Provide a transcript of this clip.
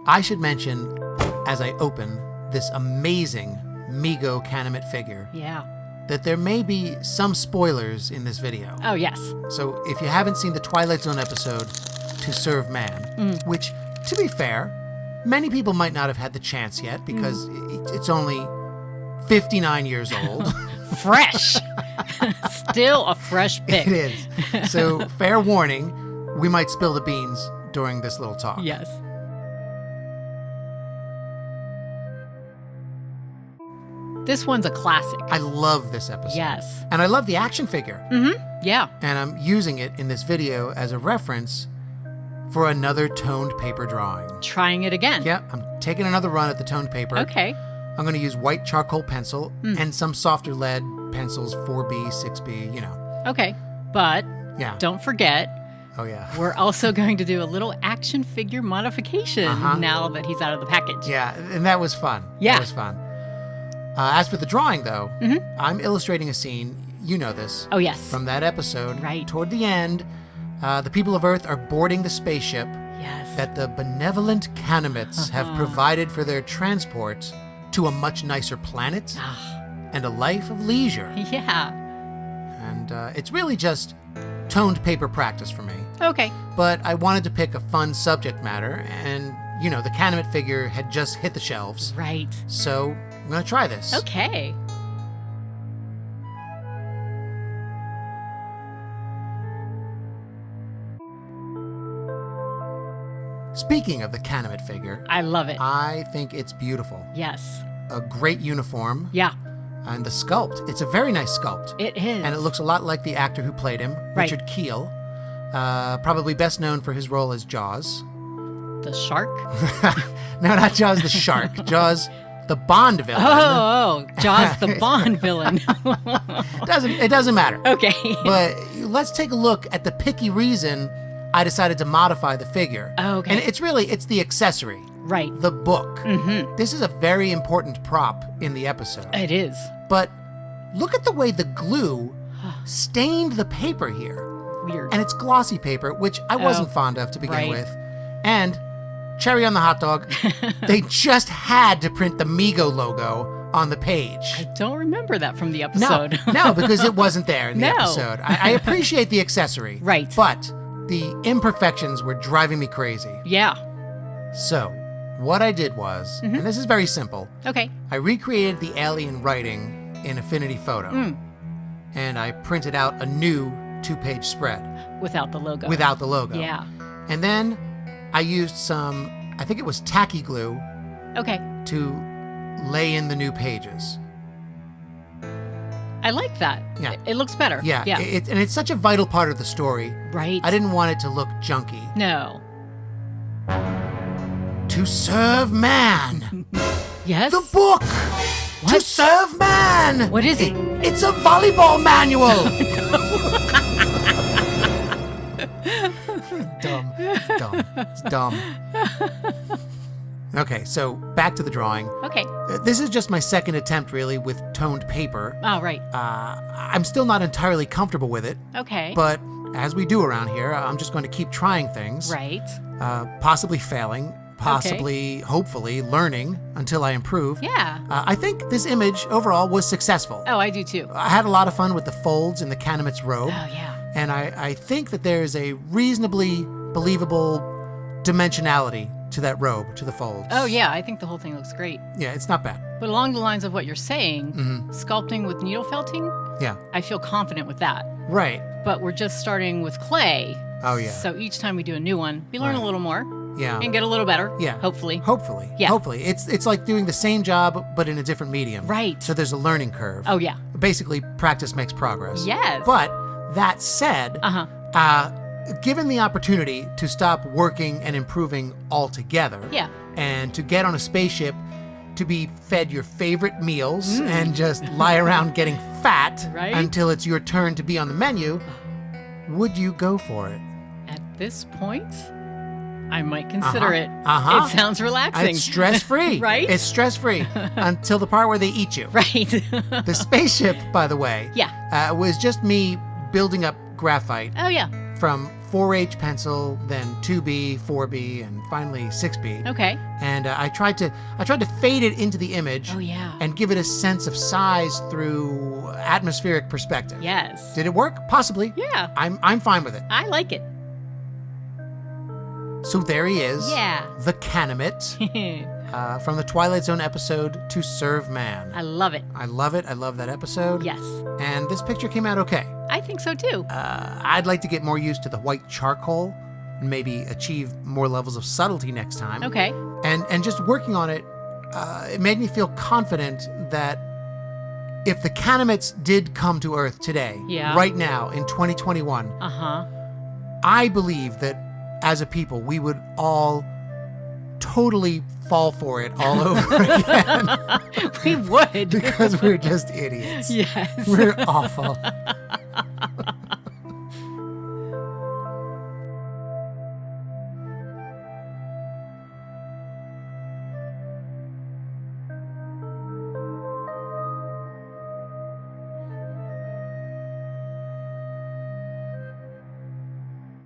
I should mention, as I open this amazing Mego Kanamit figure, that there may be some spoilers in this video. Oh, yes. So if you haven't seen the Twilight Zone episode, To Serve Man, which, to be fair, many people might not have had the chance yet because it's only 59 years old. Fresh. Still a fresh pick. It is. So fair warning, we might spill the beans during this little talk. Yes. This one's a classic. I love this episode. Yes. And I love the action figure. Yeah. And I'm using it in this video as a reference for another toned paper drawing. Trying it again. Yeah, I'm taking another run at the toned paper. Okay. I'm going to use white charcoal pencil and some softer lead pencils, 4B, 6B, you know. Okay. But don't forget, Oh, yeah. we're also going to do a little action figure modification now that he's out of the package. Yeah, and that was fun. Yeah. That was fun. As for the drawing, though, I'm illustrating a scene, you know this. Oh, yes. From that episode. Right. Toward the end, the people of Earth are boarding the spaceship that the benevolent Kanamits have provided for their transport to a much nicer planet and a life of leisure. Yeah. And it's really just toned paper practice for me. Okay. But I wanted to pick a fun subject matter, and, you know, the Kanamit figure had just hit the shelves. Right. So I'm going to try this. Okay. Speaking of the Kanamit figure, I love it. I think it's beautiful. Yes. A great uniform. Yeah. And the sculpt. It's a very nice sculpt. It is. And it looks a lot like the actor who played him, Right. Richard Keel. Probably best known for his role as Jaws. The shark? No, not Jaws the shark. Jaws the Bond villain. Oh, Jaws the Bond villain. It doesn't matter. Okay. But let's take a look at the picky reason I decided to modify the figure. Oh, okay. And it's the accessory. Right. The book. This is a very important prop in the episode. It is. But look at the way the glue stained the paper here. Weird. And it's glossy paper, which I wasn't fond of to begin right. with. And cherry on the hot dog, they just had to print the Mego logo on the page. I don't remember that from the episode. No, because it wasn't there in the No. episode. I appreciate the accessory. Right. But the imperfections were driving me crazy. Yeah. So, what I did was, and this is very simple, Okay. I recreated the alien writing in Affinity Photo. And I printed out a new 2-page spread. Without the logo. Without the logo. Yeah. And then I used some, I think it was tacky glue, Okay. to lay in the new pages. I like that. Yeah. It looks better. Yeah. Yeah. And it's such a vital part of the story. Right. I didn't want it to look junky. No. To serve man. Yes? The book. To serve man. What is it? It's a volleyball manual. Dumb. It's dumb. It's dumb. Okay, so back to the drawing. Okay. This is just my second attempt, really, with toned paper. Oh, right. I'm still not entirely comfortable with it, Okay. but as we do around here, I'm just going to keep trying things. Right. Possibly failing, possibly, hopefully, learning until I improve. Yeah. I think this image overall was successful. Oh, I do too. I had a lot of fun with the folds in the Kanamit's robe. Oh, yeah. And I think that there's a reasonably believable dimensionality to that robe, to the folds. Oh, yeah. I think the whole thing looks great. Yeah, it's not bad. But along the lines of what you're saying, sculpting with needle felting, Yeah. I feel confident with that. Right. But we're just starting with clay. Oh, yeah. So each time we do a new one, we learn a little more Yeah. and get a little better. Yeah. Hopefully. Hopefully. Yeah. Hopefully. It's like doing the same job, but in a different medium. Right. So there's a learning curve. Oh, yeah. Basically, practice makes progress. Yes. But that said, Uh-huh. given the opportunity to stop working and improving altogether, Yeah. and to get on a spaceship to be fed your favorite meals and just lie around getting fat Right? until it's your turn to be on the menu, would you go for it? At this point, I might consider it. Uh-huh. It sounds relaxing. It's stress-free. Right? It's stress-free until the part where they eat you. Right. The spaceship, by the way, Yeah. was just me building up graphite. Oh, yeah. From 4H pencil, then 2B, 4B, and finally 6B. Okay. And I tried to fade it into the image. Oh, yeah. And give it a sense of size through atmospheric perspective. Yes. Did it work? Possibly. Yeah. I'm fine with it. I like it. So there he is. Yeah. The Kanamit. From the Twilight Zone episode To Serve Man. I love it. I love it. I love that episode. Yes. And this picture came out okay. I think so too. I'd like to get more used to the white charcoal and maybe achieve more levels of subtlety next time. Okay. And just working on it, it made me feel confident that if the Kanamits did come to Earth today, right now in 2021, I believe that as a people, we would all totally fall for it all over again. We would. Because we're just idiots. Yes. We're awful.